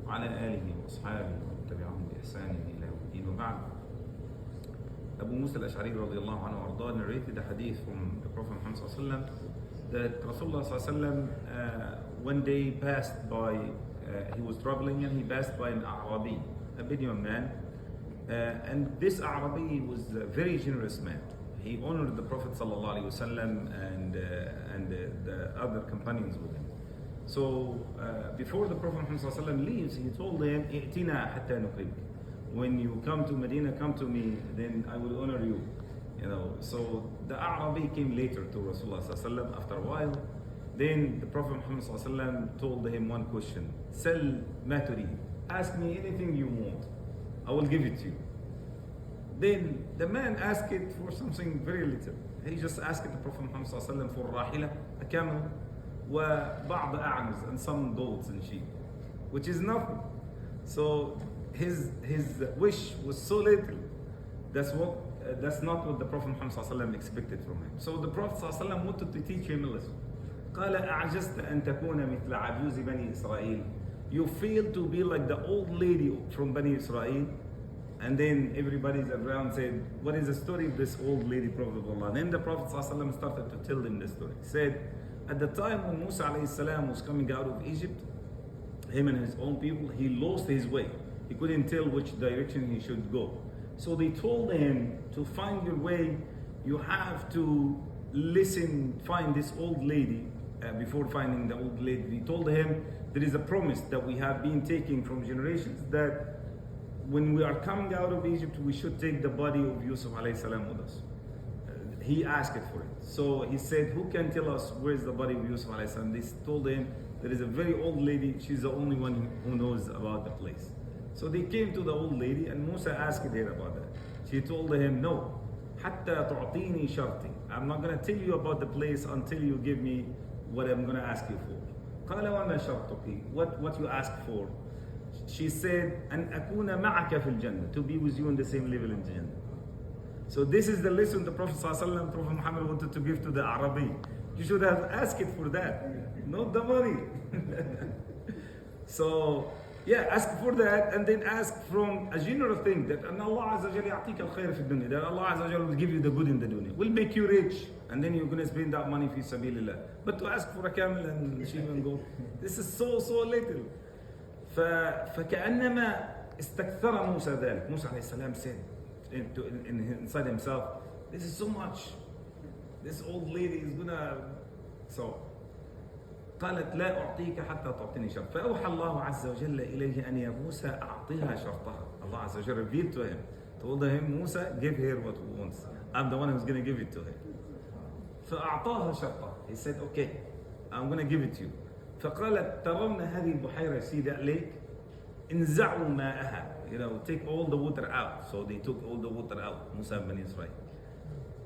وعلى آله وأصحابه ومن تبعهم بإحسان إلى يوم الدين وبعد. Abu Musa al-Ash'ari radiallahu anhu arda narrated a hadith from the Prophet Muhammad sallallahu alaihi wasallam that Rasulullah sallallahu alaihi wasallam one day passed by, he was traveling and he passed by an Arabi, a Bedouin man, and this Arabi was a very generous man. He honored the Prophet sallallahu alaihi wasallam and the other companions with him. So before the Prophet Muhammad sallallahu alaihi wasallam leaves, he told them, "I'tina hatta nuqrib." When you come to Medina, come to me, then I will honor you. So the Arabi came later to Rasulullah sallallahu alaihi wasallam after a while. Then the Prophet Muhammad sallallahu alaihi wasallam told him one question: "Sal ma turid." Ask me anything you want, I will give it to you. Then the man asked it for something very little. He just asked the Prophet Muhammad sallallahu alaihi wasallam for rahila, a camel, وبعض أعنز, and some goats and sheep, which is nothing. So his wish was so little. That's not what the Prophet Muhammad sallallahu alaihi wasallam expected from him. So the Prophet sallallahu alaihi wasallam wanted to teach him a lesson. قال أعجزت أن تكون مثل عجوز بني إسرائيل. You fail to be like the old lady from Bani Israel. And then everybody around said, "What is the story of this old lady, Prophet of Allah?" Then the Prophet sallallahu alaihi wasallam started to tell them the story. He said, at the time when Musa alayhi salam was coming out of Egypt, him and his own people, he lost his way. He couldn't tell which direction he should go. So they told him, to find your way, you have to find this old lady. Before finding the old lady, they told him, there is a promise that we have been taking from generations, that when we are coming out of Egypt, we should take the body of Yusuf alayhi salam with us. He asked for it. So he said, who can tell us where is the body of Yusuf alayhi salam? They told him, there is a very old lady, she's the only one who knows about the place. So they came to the old lady and Musa asked her about that. She told him, no, حَتَّى تُعْطِينِي شَرْطِي. I'm not going to tell you about the place until you give me what I'm going to ask you for. قَالَ وَمَا شَرْطُكِ. What you ask for? She said, أَنْ أَكُونَ مَعَكَ فِي الْجَنَّةِ. To be with you in the same level in Jannah. So this is the lesson the Prophet ﷺ, Prophet Muhammad wanted to give to the Arabi. You should have asked it for that, not the money. So yeah, ask for that and then ask from a general thing, that Allah Azza wa Jalla يعطيك الخير في الدنيا, that Allah Azza wa Jalla will give you the good in the dunya, will make you rich, and then you're going to spend that money fi sabilillah. But to ask for a camel and sheep and goat, this is so little. فكأنما استكثر موسى ذلك. Musa alayhi salam said inside himself, this is so much. This old lady is gonna. So قالت لا أعطيك حتى تعطيني شرط. فأوحى الله عز وجل إليه أن يا موسى أعطيها شرطها. Allah Azza wa Jalla revealed to him, told him, Musa, give her what he wants. I'm the one who's gonna give it to her. فأعطاها شرطها. He said, okay, I'm gonna give it to you. فقالت ترون هذه البحيرة, see that lake? انزعوا ماءها. Take all the water out. So they took all the water out, Musa and Bani Israel.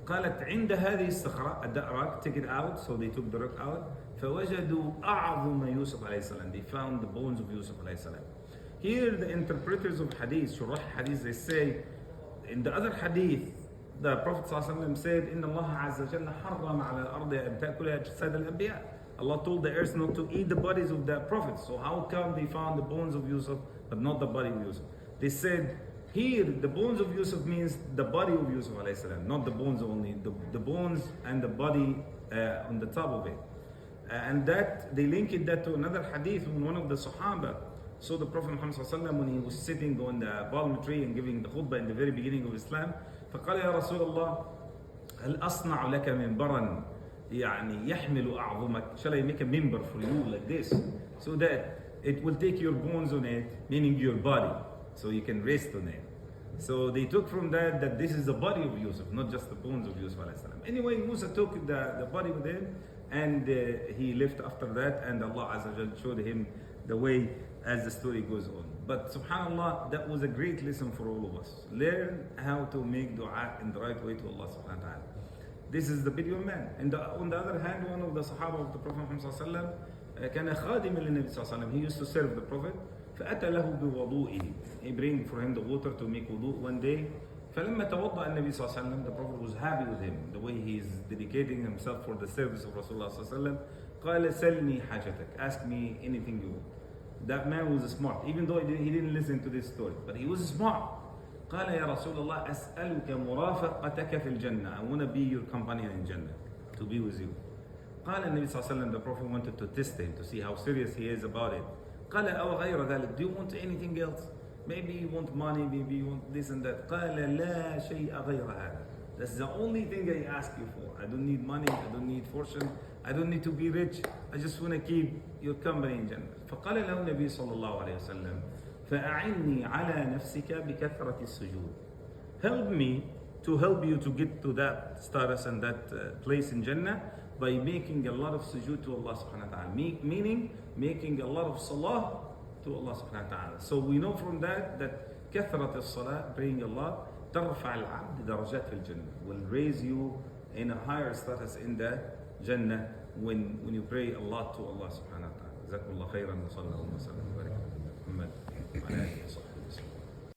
قالت عند هذه الصخرة, at that rock, take it out. So they took the rock out. فوجدوا أعظم يوسف عليه السلام. They found the bones of Yusuf عليه السلام. Here the interpreters of hadith, shurah hadith, they say, in the other hadith, the Prophet صلى الله عليه وسلم said, إن الله عز وجل حرم على الأرض أن تأكل أجساد الأنبياء. Allah told the earth not to eat the bodies of the prophets. So how come they found the bones of Yusuf but not the body of Yusuf? They said, here the bones of Yusuf means the body of Yusuf alayhi salam, not the bones only, the bones and the body on the top of it. And that they linked that to another hadith from one of the Sahaba. So the Prophet Muhammad sallallahu alaihi wasallam, when he was sitting on the palm tree and giving the khutbah in the very beginning of Islam, فقال يا رسول الله هل أصنع لك منبرا يعني يحمل أعظمك? Shall I make a member for you like this, so that it will take your bones on it, meaning your body, so you can rest on it. So they took from that this is the body of Yusuf, not just the bones of Yusuf alayhi salam. Anyway, Musa took the body with him and he left after that, and Allah Azza wa Jalla showed him the way as the story goes on. But subhanAllah, that was a great lesson for all of us. Learn how to make dua in the right way to Allah subhanahu wa ta'ala. This is the Bedouin man. And on the other hand, one of the Sahaba of the Prophet Muhammad sallallahu alaihi wasallam, كان خادما للنبي صلى الله عليه وسلم. He used to serve the Prophet. فأتى له بوضوئه. He bring for him the water to make wudu one day. فلما توضأ النبي صلى الله عليه وسلم, the Prophet was happy with him, the way he is dedicating himself for the service of Rasulullah صلى الله عليه وسلم. قال سلني حاجتك. Ask me anything you want. that man was smart, even though he didn't listen to this story, but he was smart. قال يا رسول الله أسألك مرافقتك في الجنة. I want to be your companion in Jannah, to be with you. قال النبي صلى الله عليه وسلم, the Prophet wanted to test him to see how serious he is about it. قال أو غير ذلك, do you want anything else? Maybe you want money, maybe you want this and that. قال لا شيء غير هذا. That's the only thing I ask you for. I don't need money, I don't need fortune, I don't need to be rich. I just want to keep your company in Jannah. فقال له النبي صلى الله عليه وسلم فأعني على نفسك بكثرة السجود. Help me to help you to get to that status and that place in Jannah by making a lot of sujood to Allah subhanahu wa ta'ala. Meaning making a lot of salah to Allah subhanahu wa ta'ala. So we know from that كثرة الصلاة, praying Allah, ترفع العبد درجات في الجنة, will raise you in a higher status in the Jannah when you pray a lot to Allah subhanahu wa ta'ala. جزاكم الله خيرا وصلى الله وسلم وبارك.